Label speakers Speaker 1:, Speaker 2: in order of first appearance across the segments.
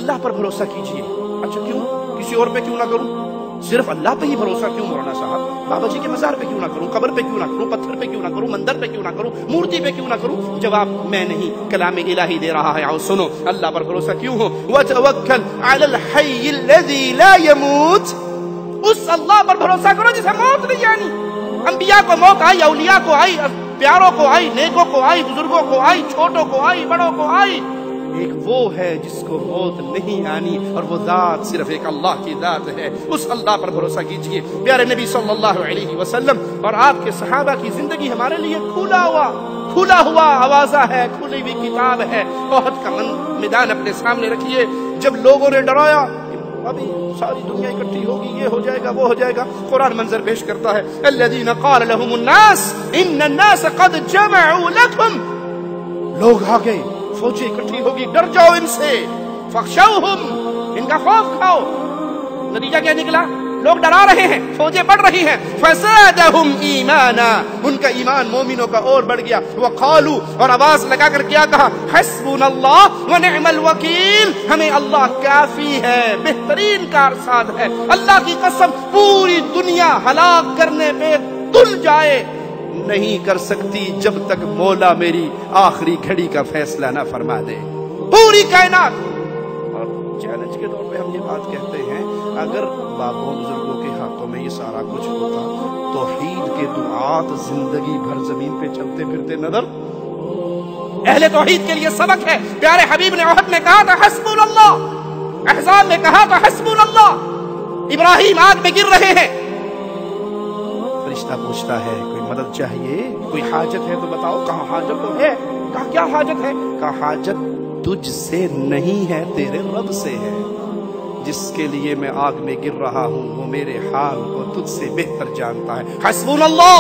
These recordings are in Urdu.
Speaker 1: اللہ پر بھروسہ کیجئے۔ اچھا کیوں؟ کسی اور پہ کیوں نہ کروں؟ صرف اللہ پہ ہی بھروسہ کیوں مولانا صاحب؟ بابا جی کے مزار پہ کیوں نہ کروں؟ قبر پہ کیوں نہ کروں؟ پتھر پہ کیوں نہ کروں؟ مندر پہ کیوں نہ کروں؟ مورتی پہ کیوں نہ کروں؟ جواب میں نہیں، کلام الہی دے رہا ہے۔ آؤ سنو، اللہ پر بھروسہ کیوں ہو؟ وَتَوَكَّلْ عَلَى الْحَيِّ الَّذِي لَا يَمُوتُ، اس اللہ پر بھروسہ کرو جسے موت نہیں آنی۔ انبیاء کو موت آئی، اولیاء کو آئی، پیاروں کو آئی، نیکوں کو آئی، بزرگوں کو آئی، چھوٹوں کو آئی، بڑوں کو آئی۔ ایک وہ ہے جس کو موت نہیں آنی، اور وہ ذات صرف ایک اللہ کی ذات ہے۔ اس اللہ پر بھروسہ کیجئے۔ پیارے نبی صلی اللہ علیہ وسلم اور آپ کے صحابہ کی زندگی ہمارے لیے کھلا ہوا آوازہ ہے، کھلی ہوئی کتاب ہے۔ احد کا میدان اپنے سامنے رکھیے، جب لوگوں نے ڈرایا ابھی ساری دنیا اکٹھی ہوگی، یہ ہو جائے گا، وہ ہو جائے گا، قرآن منظر پیش کرتا ہے الذین قال لهم الناس ان الناس قد جمعوا لكم، لوگ آ گئے، فوجیں اکٹھی ہوگی، ڈر جاؤ ان سے، فخشوہم، ان کا خوف کھاؤ۔ نتیجہ کیا نکلا؟ لوگ ڈرا رہے ہیں، فوجیں بڑھ رہی ہیں، فزادہم ایمانا، ان کا ایمان مومنوں کا اور بڑھ گیا۔ وقالوا، اور آواز لگا کر کیا کہا؟ حسبنا اللہ ونعم الوکیل، ہمیں اللہ کافی ہے، بہترین کارساز ہے۔ اللہ کی قسم، پوری دنیا ہلاک کرنے پہ تل جائے نہیں کر سکتی جب تک مولا میری آخری گھڑی کا فیصلہ نہ فرما دے۔ پوری کائنات، اور چیلنج کے طور پہ ہم یہ بات کہتے ہیں، اگر بابوں بزرگوں کے ہاتھوں میں یہ سارا کچھ ہوتا، توحید کے دعات زندگی بھر زمین پہ چلتے پھرتے نظر۔ اہل توحید کے لیے سبق ہے، پیارے حبیب نے احد میں کہا تھا حسبنا اللہ، احزاب میں کہا تھا حسبنا اللہ۔ ابراہیم آگ میں گر رہے ہیں، فرشتہ پوچھتا ہے کوئی مدد چاہیے، کوئی حاجت ہے تو بتاؤ، کہاں حاجت تو ہے؟ کہا کیا حاجت ہے؟ کہا حاجت تجھ سے نہیں ہے، تیرے رب سے ہے، جس کے لیے میں آگ میں گر رہا ہوں وہ میرے حال کو تجھ سے بہتر جانتا ہے۔ حسبنا اللہ،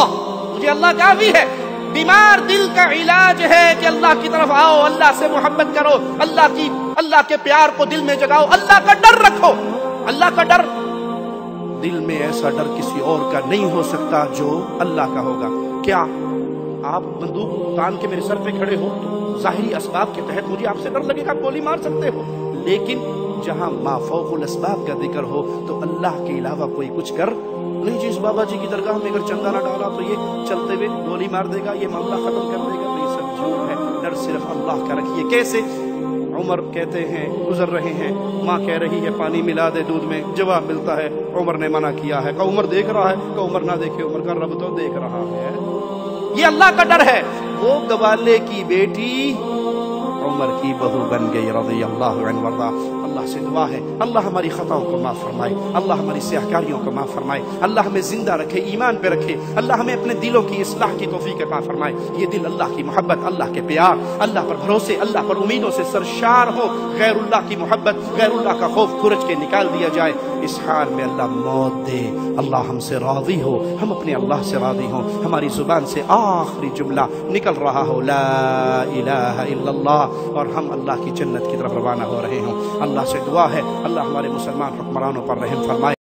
Speaker 1: مجھے اللہ کافی ہے۔ بیمار دل کا علاج ہے کہ اللہ کی طرف آؤ، اللہ سے محبت کرو، اللہ کے پیار کو دل میں جگاؤ، اللہ کا ڈر رکھو۔ اللہ کا ڈر، دل میں ایسا ڈر کسی اور کا نہیں ہو سکتا جو اللہ کا ہوگا۔ کیا آپ بندوق تان کے میرے سر پہ کھڑے ہو تو ظاہری اسباب کے تحت مجھے آپ سے ڈر لگے گا، گولی مار سکتے ہو، لیکن جہاں ما فوق الاسباب کا ذکر ہو تو اللہ کے علاوہ کوئی کچھ کر نہیں۔ جس بابا جی کی درگاہ میں اگر چندہ نہ ڈالا تو یہ چلتے ہوئے گولی مار دے گا، یہ معاملہ ختم کر دے گا، تو یہ سب جھوٹ ہے۔ ڈر صرف اللہ کا رکھیے۔ کیسے؟ عمر کہتے ہیں گزر رہے ہیں، ماں کہہ رہی ہے پانی ملا دے دودھ میں، جواب ملتا ہے عمر نے منع کیا ہے۔ کہ عمر دیکھ رہا ہے، کہ عمر نہ دیکھے، عمر کا رب تو دیکھ رہا ہے۔ یہ اللہ کا ڈر ہے۔ وہ گوالے کی بیٹی عمر کی بہو بن گئی رضی اللہ عنہ وارضا۔ اللہ سے دعا ہے اللہ ہماری خطاؤں کو معاف فرمائے، اللہ ہماری سیاہکاریوں کو معاف فرمائے، اللہ ہمیں زندہ رکھے، ایمان پہ رکھے، اللہ ہمیں اپنے دلوں کی اصلاح کی توفیق عطا فرمائے۔ یہ دل اللہ کی محبت، اللہ کے پیار، اللہ پر بھروسے، اللہ پر امیدوں سے سرشار ہو، غیر اللہ کی محبت، غیر اللہ کا خوف کھرچ کے نکال دیا جائے۔ اس حال میں اللہ موت دے، اللہ ہم سے راضی ہو، ہم اپنے اللہ سے راضی ہوں، ہماری زبان سے آخری جملہ نکل رہا ہو لا الہ الا اللہ، اور ہم اللہ کی جنت کی طرف روانہ ہو رہے ہوں۔ اللہ سے دعا ہے اللہ ہمارے مسلمان حکمرانوں پر رحم فرمائے۔